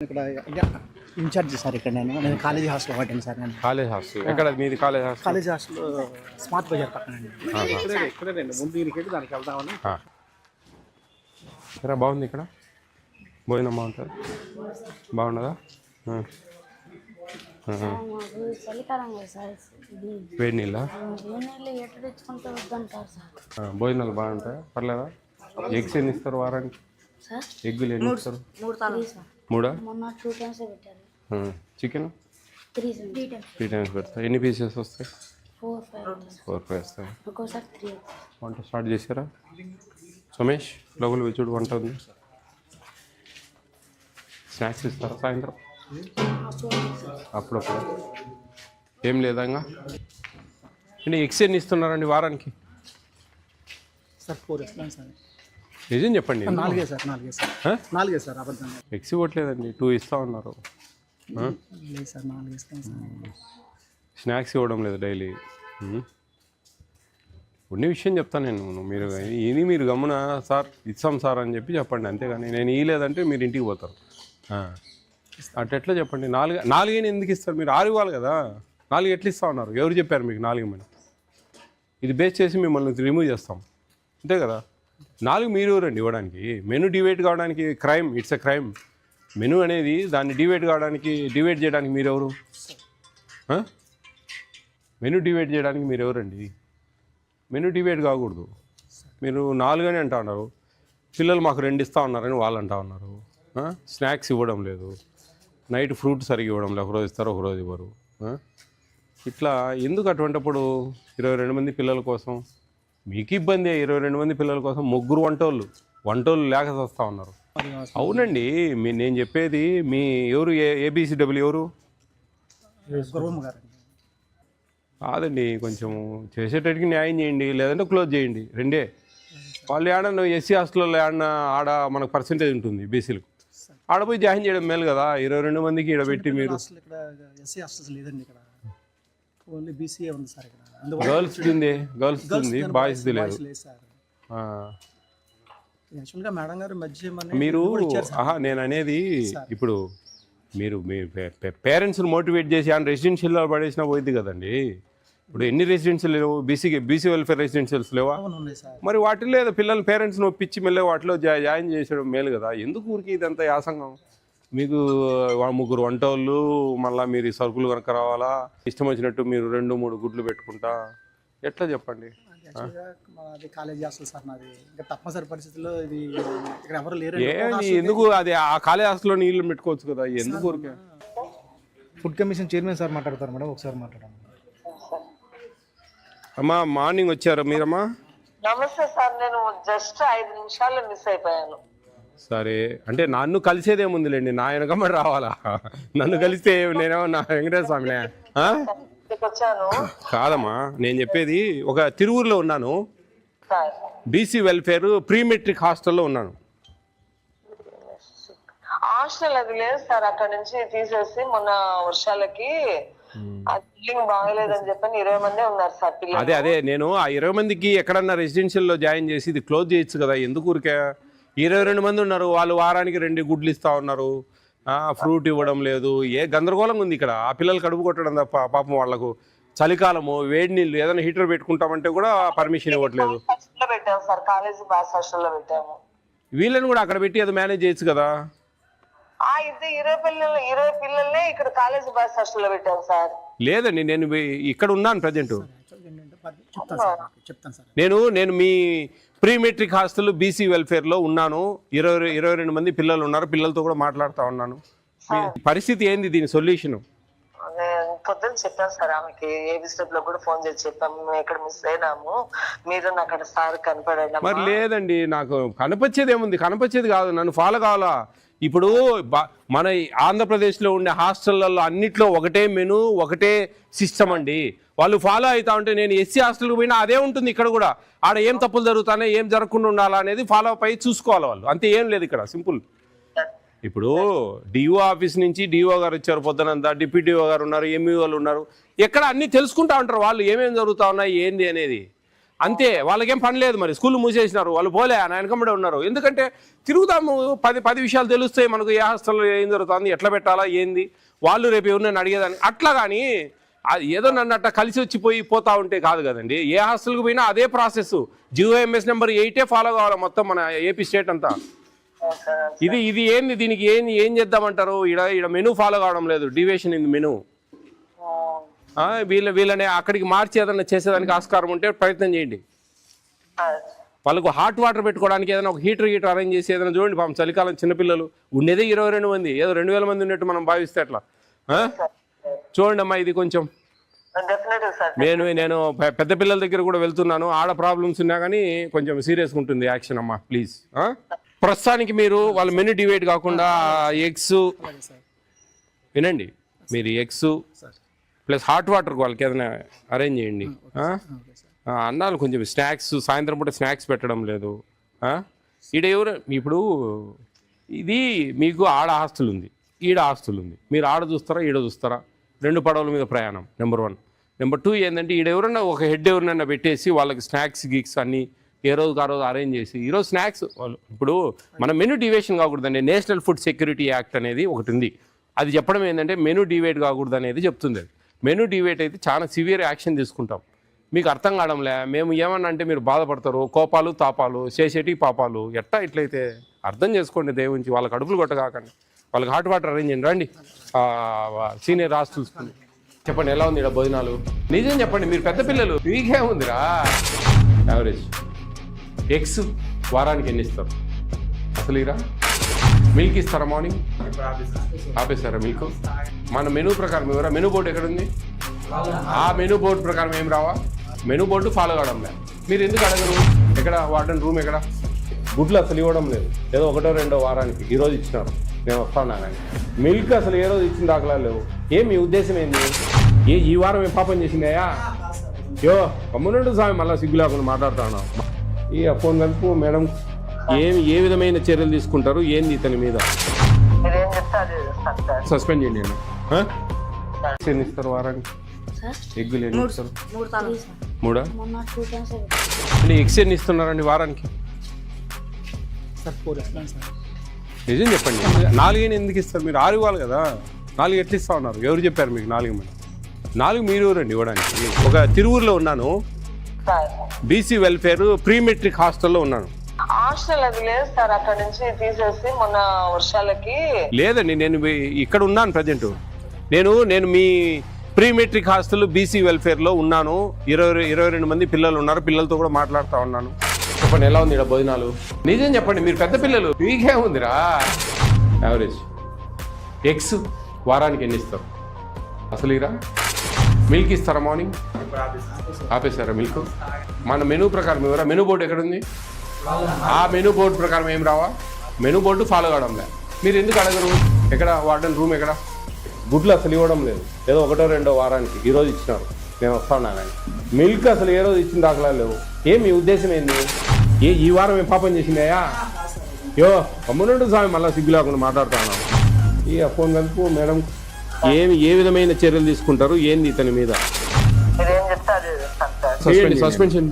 ఇక్కడ incharge sir. ఇక్కడ నేను కాలేజీ హాస్టల్ వాడాను సార్. నేను కాలేజ్ హాస్టల్ ఎక్కడ మీది? కాలేజ్ హాస్టల్ స్మార్ట్ బజార్ పక్కన అండి. ఇక్కడే ముందు దీనికి వెళ్ళి దానికి వెళ్దామని. సరే, బాగుంది ఇక్కడ భోజనం బాగుంటుంది. బాగున్నదా? వేడి నీళ్ళ భోజనాలు బాగుంటాయి, పర్లేదా? ఎగ్స్ ఎన్ని ఇస్తారు వారానికి? ఎగ్గులు ఎన్ని ఇస్తారు? 3 చికెన్ 3 టైమ్స్ పెడతా. ఎన్ని పీసెస్ వస్తాయి? 4-5 వస్తాయి. వంట స్టార్ట్ చేశారా సోమేష్? లోపల చూడు, వంట ఉంది. స్నాక్స్ ఇస్తారా సాయంత్రం? అప్పుడప్పుడు ఏం లేదా? ఇంకా ఎగ్స్ ఎన్ని ఇస్తున్నారండి వారానికి? సార్ 4 ఇస్తున్నాను సార్. నిజం చెప్పండి. 4 సార్. అబద్ధం. ఎగ్స్ ఇవ్వట్లేదండి, 2 ఇస్తా ఉన్నారు. లేదు సార్, 4 ఇస్తాను సార్. స్నాక్స్ ఇవ్వడం లేదు డైలీ. ఉన్న విషయం చెప్తాను నేను. మీరు గమ్మున సార్ ఇస్తాం సార్ అని చెప్పండి, అంతేగాని నేను ఇవ్వలేదంటే మీరు ఇంటికి పోతారు. అట్లా చెప్పండి. 4 ఎందుకు ఇస్తారు? మీరు 6 ఇవ్వాలి కదా. 4 ఎట్లా ఇస్తా ఉన్నారు? ఎవరు చెప్పారు మీకు 4 మని? ఇది బేస్ చేసి మిమ్మల్ని రిమూవ్ చేస్తాం, అంతే కదా. 4 మీరు ఎవరండి ఇవ్వడానికి? మెనూ డివైడ్ కావడానికి crime, it's a crime. Menu అనేది దాన్ని డివైడ్ చేయడానికి మీరెవరు? మెనూ డివైడ్ చేయడానికి మీరు ఎవరండి? మెనూ డివైడ్ కాకూడదు. మీరు 4 అని అంటా ఉన్నారు. పిల్లలు మాకు 2 ఇస్తా ఉన్నారని వాళ్ళు అంటా ఉన్నారు. స్నాక్స్ ఇవ్వడం లేదు, నైట్ ఫ్రూట్ సరిగ్గా ఇవ్వడం లేదు. ఒకరోజు ఇస్తారు, ఒకరోజు ఇవ్వరు. ఇట్లా ఎందుకు? అటువంటిప్పుడు 22 మంది పిల్లల కోసం మీకు ఇబ్బంది. 22 మంది పిల్లల కోసం 3 వంటోళ్ళు లేక వస్తూ ఉన్నారు. అవునండి, నేను చెప్పేది మీ ఎవరు? ఏబిసిడబ్ల్యూ ఎవరు? కాదండి, కొంచెం చేసేటట్టుకి న్యాయం చేయండి, లేదంటే క్లోజ్ చేయండి. 2 వాళ్ళు ఏడన్నా ఎస్సీ హాస్టల్లో ఏడన్నా ఆడ మనకు పర్సెంటేజ్ ఉంటుంది బీసీలకు, ఆడపోయి జాయిన్ చేయడం మేలు కదా. 22 మందికి ఇక్కడ పెట్టి మీరు గర్ల్స్ ఉంది, బాయ్స్ లేదు. మీరు నేను అనేది ఇప్పుడు మీరు మీ పేరెంట్స్ని మోటివేట్ చేసి ఆయన రెసిడెన్షియల్లో పడేసినా పోయింది కదండి. ఇప్పుడు ఎన్ని రెసిడెన్షియల్ లేవు? బీసీ వెల్ఫేర్ రెసిడెన్షియల్స్ లేవా? మరి వాటిలో ఏదో పిల్లల పేరెంట్స్ని ఒప్పించి మళ్ళీ వాటిలో జాయిన్ చేసేయడం మేలు కదా. ఎందుకు ఊరికి ఇదంతా యాసంగం? మీకు 3 వంటోళ్ళు, మళ్ళీ మీరు సరుకులు కనుక రావాలా? ఇష్టం వచ్చినట్టు మీరు 2-3 గుడ్లు పెట్టుకుంటా ఎట్లా చెప్పండి? కాలేజ్ హాస్టల్ సార్ నాది. ఇంకా తప్పనిసరి పరిస్థితుల్లో ఇది ఇక్కడ ఎవరు లేరు. ఎందుకు? అది ఆ కాలేజ్ హాస్టల్లో నీళ్ళు పెట్టుకోవచ్చు కదా. ఎందుకు ఊరికే? ఫుడ్ కమిషన్ చైర్మన్ సార్ మాట్లాడతారు మేడం, ఒకసారి మాట్లాడండి. అమ్మా, మార్నింగ్ వచ్చారా మీరమ్మా? నమస్తే సార్, నేను జస్ట్ 5 నిమిషాలు మిస్ అయిపోయాను. సరే, అంటే నన్ను కలిసేదేముందిలేండి, నా వెనకమ్మడి రావాలా? నన్ను కలిస్తే నేనేమన్నా వెంకటేశ్వర స్వామినే? కాదమ్మా, నేను చెప్పేది ఒక తిరువూరులో ఉన్నాను, బీసీ వెల్ఫేర్ ప్రీ మెట్రిక్ హాస్టల్లో ఉన్నాను. హాస్టల్ అది లేదు సార్, అక్కడ నుంచి తీసేసి మొన్న వర్షాలకి బిల్డింగ్ బాగలేదని చెప్పని 20 మంది ఉన్నారు సార్ పిల్లలు. అదే నేను ఆ 20 మందికి ఎక్కడన్నా రెసిడెన్షియల్లో జాయిన్ చేసి ఇది క్లోజ్ చేయొచ్చు కదా. ఎందుకు ఊరికే? 22 మంది ఉన్నారు, వాళ్ళు వారానికి 2 గుడ్లు ఇస్తా ఉన్నారు, ఫ్రూట్ ఇవ్వడం లేదు. ఏ గందరగోళంగా ఉంది ఇక్కడ. ఆ పిల్లలు కడుపు కొట్టడం తప్ప పాపం వాళ్ళకు చలికాలము వేడి నీళ్ళు ఏదైనా హీటర్ పెట్టుకుంటామంటే కూడా పర్మిషన్ ఇవ్వట్లేదు. వీళ్ళని కూడా అక్కడ పెట్టి అది మేనేజ్ చేయొచ్చు కదా. 20 పిల్లల్ని ఇక్కడ కాలేజ్ బాయ్స్ హాస్టల్లో పెట్టాం సార్. లేదండి, నేను ఇక్కడ ఉన్నాను ప్రజెంట్. నేను మీ ప్రీ మెట్రిక్ హాస్టల్ బీసీ వెల్ఫేర్లో ఉన్నాను. 22 మంది పిల్లలు ఉన్నారు, పిల్లలతో కూడా మాట్లాడుతూ ఉన్నాను. పరిస్థితి ఏంది? దీని సొల్యూషన్ పొద్దున్న చెప్పాను సార్ ఆమెకి, ఏబిస్టెప్ లో కూడా ఫోన్ చేసి చెప్పాము, మేము ఎక్కడ మిస్ అయినాము, మీరు అక్కడ సార్ కనపడండి. మరి లేదండి, నాకు కనపచ్చేది ఏముంది? కనపచ్చేది కాదు, నన్ను ఫాలో కావాలా. ఇప్పుడు మన ఆంధ్రప్రదేశ్లో ఉండే హాస్టళ్లలో అన్నిట్లో ఒకటే మెనూ, ఒకటే సిస్టమ్ అండి. వాళ్ళు ఫాలో అవుతా ఉంటే, నేను ఎస్సీ హాస్టల్కి పోయినా అదే ఉంటుంది ఇక్కడ కూడా. ఆడ ఏం తప్పులు జరుగుతానే, ఏం జరగకుండా ఉండాలా అనేది ఫాలో అప్ అయ్యి చూసుకోవాలి వాళ్ళు, అంతే. ఏం లేదు ఇక్కడ, సింపుల్. ఇప్పుడు డిఓ ఆఫీస్ నుంచి డిఓ గారు వచ్చారు పొద్దునంతా, డిప్యూటీ డిఓ గారు ఉన్నారు, ఎంఈఓలు ఉన్నారు. ఎక్కడ అన్నీ తెలుసుకుంటా ఉంటారు వాళ్ళు, ఏమేమి జరుగుతూ ఉన్నాయి ఏంది అనేది. అంతే, వాళ్ళకేం పని లేదు. మరి స్కూల్ మూసేసినారు, వాళ్ళు పోలే, ఆయన వెనకమ్మడే ఉన్నారు. ఎందుకంటే తిరుగుతాము, 10 విషయాలు తెలుస్తాయి మనకు, ఏ హాస్టల్లో ఏం జరుగుతుంది, ఎట్లా పెట్టాలా ఏంది, వాళ్ళు రేపు ఎవరినైనా అడిగేదాన్ని. అట్లా కానీ అది ఏదో నన్ను అట్లా కలిసి వచ్చిపోయి పోతా ఉంటే కాదు కదండి. ఏ హాస్టల్కి పోయినా అదే ప్రాసెస్. జిఓఎంఎస్ నెంబర్ 8 ఫాలో కావాలి మొత్తం మన ఏపీ స్టేట్ అంతా. ఇది ఏంది, దీనికి ఏం చేద్దామంటారు? ఈడ మెనూ ఫాలో కావడం లేదు, డివియేషన్ ఇన్ మెనూ. వీళ్ళని అక్కడికి మార్చి ఏదైనా చేసేదానికి ఆస్కారం ఉంటే ప్రయత్నం చేయండి. వాళ్ళకు హాట్ వాటర్ పెట్టుకోవడానికి ఏదైనా ఒక హీటర్ అరేంజ్ చేసి ఏదైనా చూడండి. పాపం చలికాలం చిన్నపిల్లలు ఉండేదే 22 మంది, ఏదో 2000 మంది ఉన్నట్టు మనం భావిస్తే అట్లా. చూడండి అమ్మా, ఇది కొంచెం నేను పెద్ద పిల్లల దగ్గర కూడా వెళ్తున్నాను. ఆడ ప్రాబ్లమ్స్ ఉన్నా కానీ కొంచెం సీరియస్గా ఉంటుంది యాక్షన్ అమ్మా, ప్లీజ్. ప్రస్తుతానికి మీరు వాళ్ళ మెనూ డివైడ్ కాకుండా ఎగ్స్ వినండి, మీరు ఎగ్స్ ప్లస్ హాట్ వాటర్ వాళ్ళకి ఏదైనా అరేంజ్ చేయండి. అన్నాలు కొంచెం స్నాక్స్, సాయంత్రం పూట స్నాక్స్ పెట్టడం లేదు. ఈడ ఎవరు ఇప్పుడు ఇది మీకు ఆడ హాస్టల్ ఉంది, ఈడ హాస్టల్ ఉంది. మీరు ఆడ చూస్తారా, ఈడ చూస్తారా? 2 పడవల మీద ప్రయాణం, నెంబర్ 1. నెంబర్ 2 ఏంటంటే ఈడ ఎవరన్నా ఒక హెడ్ ఎవరినైనా పెట్టేసి వాళ్ళకి స్నాక్స్ గిక్స్ అన్నీ ఏ రోజుకి ఆ రోజు అరేంజ్ చేసి, ఈరోజు స్నాక్స్ వాళ్ళు ఇప్పుడు మన మెనూ డివేషన్ కాకూడదండి. నేషనల్ ఫుడ్ సెక్యూరిటీ యాక్ట్ అనేది ఒకటి ఉంది, అది చెప్పడం ఏంటంటే మెనూ డివైడ్ కాకూడదు అనేది చెప్తుంది. అది మెనూ డివైడ్ అయితే చాలా సివియర్ యాక్షన్ తీసుకుంటాం. మీకు అర్థం కావడంలే, మేము ఏమన్నా అంటే మీరు బాధపడతారు, కోపాలు తాపాలు చేసేటి పాపాలు ఎట్టా. ఇట్లయితే అర్థం చేసుకోండి దేవుంచి, వాళ్ళకి అడుపులు కొట్టగాకండి. వాళ్ళకి హాట్ వాటర్ అరేంజ్ చేయండి. రండి సీనియర్ హాస్టల్స్ చెప్పండి, ఎలా ఉంది ఇక్కడ భోజనాలు? నిజం చెప్పండి, మీరు పెద్ద పిల్లలు, మీకేముందిరా యావరేజ్. ఎగ్స్ వారానికి ఎన్ని ఇస్తారు అసలు? ఇరా మిల్క్ ఇస్తారా? మార్నింగ్ ఆపేస్తారా మిల్క్? మన మెనూ ప్రకారం ఎవరా? మెనూ బోర్డు ఎక్కడుంది? ఆ మెనూ బోర్డు ప్రకారం ఏం రావా? మెనూ బోర్డు ఫాలో కావడం లేదు. మీరు ఎందుకు అడగరు? ఎక్కడ వార్డెన్ రూమ్ ఎక్కడ? గుడ్లు అసలు ఇవ్వడం లేదు, ఏదో 1 2 వారానికి ఈరోజు ఇచ్చినారు, నేను వస్తాను కానీ. మిల్క్ అసలు ఏ రోజు ఇచ్చిన దాఖలా లేవు. ఏం మీ ఉద్దేశం ఏంది? ఈ వారం ఏం పాపం చేసిందయ్యా? యో కమ్మునుండు స్వామి, మళ్ళీ సిగ్గు లేకుండా మాట్లాడుతున్నాను. ఈ ఫోన్ కలుపు మేడం, ఏ విధమైన చర్యలు తీసుకుంటారు ఏంది ఇతని మీద? సస్పెండ్ చేయండి. ఎన్ని ఇస్తారు వారానికి? ఎగ్గులు ఎన్ని ఇస్తారు? 3 అంటే ఎగ్స్ ఎన్ని ఇస్తున్నారండి వారానికి? నిజం చెప్పండి, 4 ఎందుకు ఇస్తారు? మీరు 6 ఇవ్వాలి కదా, 4 ఎట్లా ఇస్తా ఉన్నారు? ఎవరు చెప్పారు మీకు 4 మంది? 4 మీరు ఎవరండి ఇవ్వడానికి? ఒక తిరువూరులో ఉన్నాను, బీసీ వెల్ఫేర్ ప్రీ మెట్రిక్ హాస్టల్లో ఉన్నాను. హాస్టల్ అది లేదు సార్, అక్కడ నుంచి తీసేసి మొన్న వర్షాలకి. లేదండి, నేను ఇక్కడ ఉన్నాను ప్రజెంట్. నేను మీ ప్రీ మెట్రిక్ హాస్టల్ బీసీ వెల్ఫేర్లో ఉన్నాను. 22 మంది పిల్లలు ఉన్నారు, పిల్లలతో కూడా మాట్లాడుతూ ఉన్నాను. చెప్పండి, ఎలా ఉంది ఇక్కడ భోజనాలు? నిజం చెప్పండి, మీరు పెద్ద పిల్లలు, మీకేముందిరా యావరేజ్. ఎగ్స్ వారానికి ఎన్ని ఇస్తారు అసలు? ఇరా మిల్క్ ఇస్తారా? మార్నింగ్ ఆపేస్తారా మిల్క్? మన మెనూ ప్రకారం ఎవరా? మెనూ బోర్డు ఎక్కడుంది? ఆ మెనూ బోర్డు ప్రకారం ఏం రావా? మెనూ బోర్డు ఫాలో కావడం లేదు. మీరు ఎందుకు అడగరు? ఎక్కడ వార్డెన్ రూమ్ ఎక్కడ? గుడ్లు అసలు ఇవ్వడం లేదు, ఏదో 1 2 వారానికి ఈరోజు ఇచ్చినారు, నేను వస్తాను కానీ. మిల్క్ అసలు ఏ రోజు ఇచ్చిన దాఖలా లేవు. ఏం మీ ఉద్దేశం ఏంది? ఈ వారం ఏం పాపం చేసిందయ్యా? యో కమ్మునుండు స్వామి, మళ్ళీ సిగ్గు లేకుండా మాట్లాడుతున్నాను. ఈ ఫోన్ కలుపు మేడం, ఏ విధమైన చర్యలు తీసుకుంటారు ఏంది ఇతని మీద? మీరేం చెప్తారు? సస్పెన్షన్